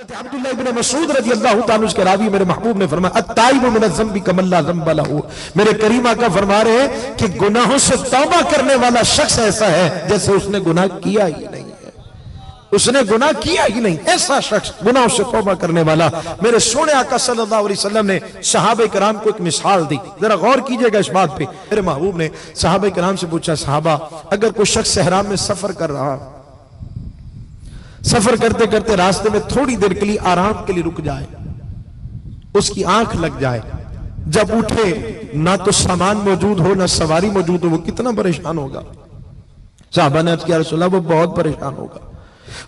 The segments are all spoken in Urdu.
حضرت عبداللہ ابن مسعود رضی اللہ تعالیٰ عنہ کے راوی میرے محبوب نے فرمایا التائب من الذنب کمن لا ذنب لہ، میرے کریم آقا فرما رہے ہیں کہ گناہوں سے توبہ کرنے والا شخص ایسا ہے جیسے اس نے گناہ کیا ہی نہیں ہے، اس نے گناہ کیا ہی نہیں، ایسا شخص گناہوں سے توبہ کرنے والا۔ میرے سونے آقا صلی اللہ علیہ وسلم نے صحابہ کرام کو ایک مثال دی، ذرا غور کیجئے گا اس بات پہ۔ میرے محبوب نے صحابہ کرام سے پوچھا صحابہ اگر کوئی شخص صحرا میں سفر کر رہا، سفر کرتے کرتے راستے میں تھوڑی دیر کے لیے آرام کے لیے رک جائے، اس کی آنکھ لگ جائے، جب اٹھے نہ تو سامان موجود ہو نہ سواری موجود ہو، وہ کتنا پریشان ہوگا؟ صحابہ نے عرض کیا رسول اللہ وہ بہت پریشان ہوگا۔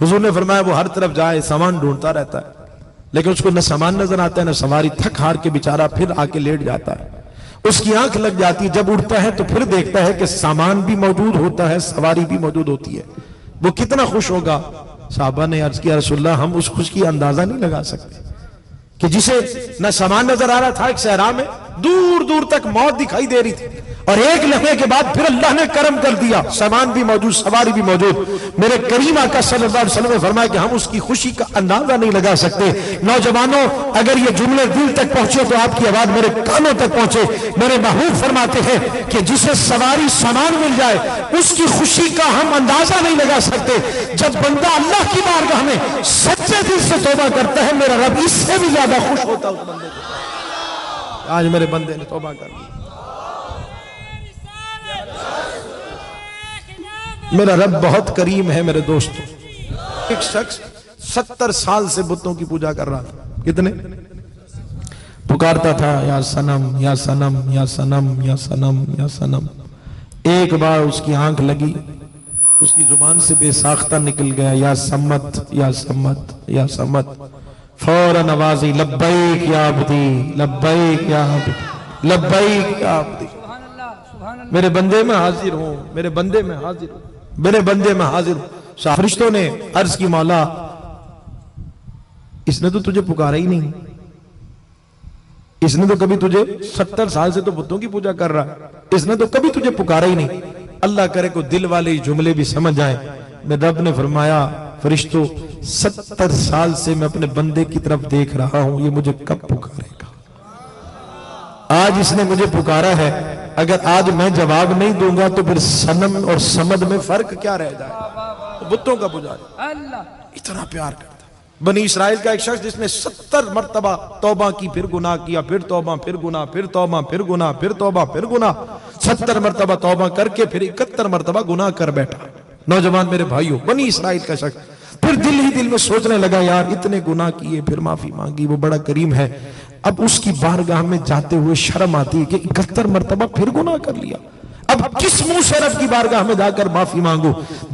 حضور نے فرمایا وہ ہر طرف جائے سامان ڈھونڈتا رہتا ہے لیکن اس کو نہ سامان نظر آتا ہے نہ سواری، تھک ہار کے بیچارہ پھر آ کے لیٹ جاتا ہے، اس کی آنکھ لگ جاتی ہے، جب اٹھتا ہے تو پھر دیکھتا ہے کہ سامان بھی موجود ہوتا ہے سواری بھی موجود ہوتی ہے، وہ کتنا خوش ہوگا؟ صحابہ نے عرض کیا رسول اللہ ہم اس خوش کی اندازہ نہیں لگا سکتے کہ جسے نہ سامان نظر آ رہا تھا، ایک صحرا میں دور دور تک موت دکھائی دے رہی تھی اور ایک لمحے کے بعد پھر اللہ نے کرم کر دیا، سامان بھی موجود سواری بھی موجود۔ میرے کریم آقا صلی اللہ علیہ وسلم نے فرمایا کہ ہم اس کی خوشی کا اندازہ نہیں لگا سکتے۔ نوجوانوں اگر یہ جملے دل تک پہنچے تو آپ کی آواز میرے کانوں تک پہنچے۔ میرے محبوب فرماتے ہیں کہ جسے سواری سامان مل جائے اس کی خوشی کا ہم اندازہ نہیں لگا سکتے۔ جب بندہ اللہ کی بارگاہ میں سچے دل سے توبہ کرتا ہے میرا رب اس سے بھی زیادہ خوش ہوتا ہے اس بندے کو۔ آج میرے بندے نے توبہ کر لی، میرا رب بہت کریم ہے میرے دوستوں۔ ایک شخص 70 سال سے بتوں کی پوجا کر رہا تھا، کتنے پکارتا تھا یا صنم یا صنم یا صنم یا صنم یا صنم۔ ایک بار اس کی آنکھ لگی، اس کی زبان سے بے ساختہ نکل گیا یا سمت یا سمت یا سمت، فوراً آوازی لبیک یا عبدی لبیک یا عبدی لبیک یا عبدی، میرے بندے میں حاضر ہوں میرے بندے میں حاضر ہوں میرے بندے میں حاضر ہوں۔ فرشتوں نے عرض کی مولا اس نے تو تجھے پکارا ہی نہیں، اس نے تو کبھی تجھے 70 سال سے تو بتوں کی پوجا کر رہا ہے، اس نے تو کبھی تجھے پکارا ہی نہیں۔ اللہ کرے کو دل والے جملے بھی سمجھ آئیں۔ میرے رب نے فرمایا فرشتوں 70 سال سے میں اپنے بندے کی طرف دیکھ رہا ہوں، یہ مجھے کب پکارے گا؟ آج اس نے مجھے پکارا ہے، اگر آج میں جواب نہیں دوں گا تو پھر صنم اور صمد میں فرق کیا رہ جائے؟ بتوں کا پجاری اتنا پیار کرتا۔ بنی اسرائیل کا ایک شخص جس نے 70 مرتبہ توبہ کی، پھر گناہ کیا، پھر توبہ، پھر گناہ، پھر توبہ، پھر گناہ، پھر توبہ، پھر گناہ، 70 مرتبہ توبہ کر کے پھر 71 مرتبہ گناہ کر بیٹھا۔ نوجوان میرے بھائیوں، بنی اسرائیل کا شخص پھر دل ہی دل میں سوچنے لگا یار اتنے گناہ کیے پھر معافی مانگی، وہ بڑا کریم ہے۔ اب اس کی بارگاہ میں جاتے ہوئے شرم آتی ہے کہ 71 مرتبہ پھر گناہ کر لیا، اب کس منہ سے رب کی بارگاہ میں جا کر معافی مانگو؟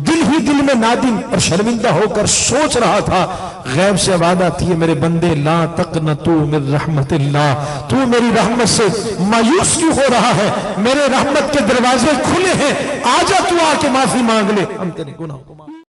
دل ہی دل میں نادم اور شرمندہ ہو کر سوچ رہا تھا، غیب سے آواز آتی ہے میرے بندے لا تقنطوا من رحمت اللہ، تو میری رحمت سے مایوس کیوں ہو رہا ہے؟ میرے رحمت کے دروازے کھلے ہیں، آجا تو آ کے معافی مانگ لے، ہم تیرے گناہوں کو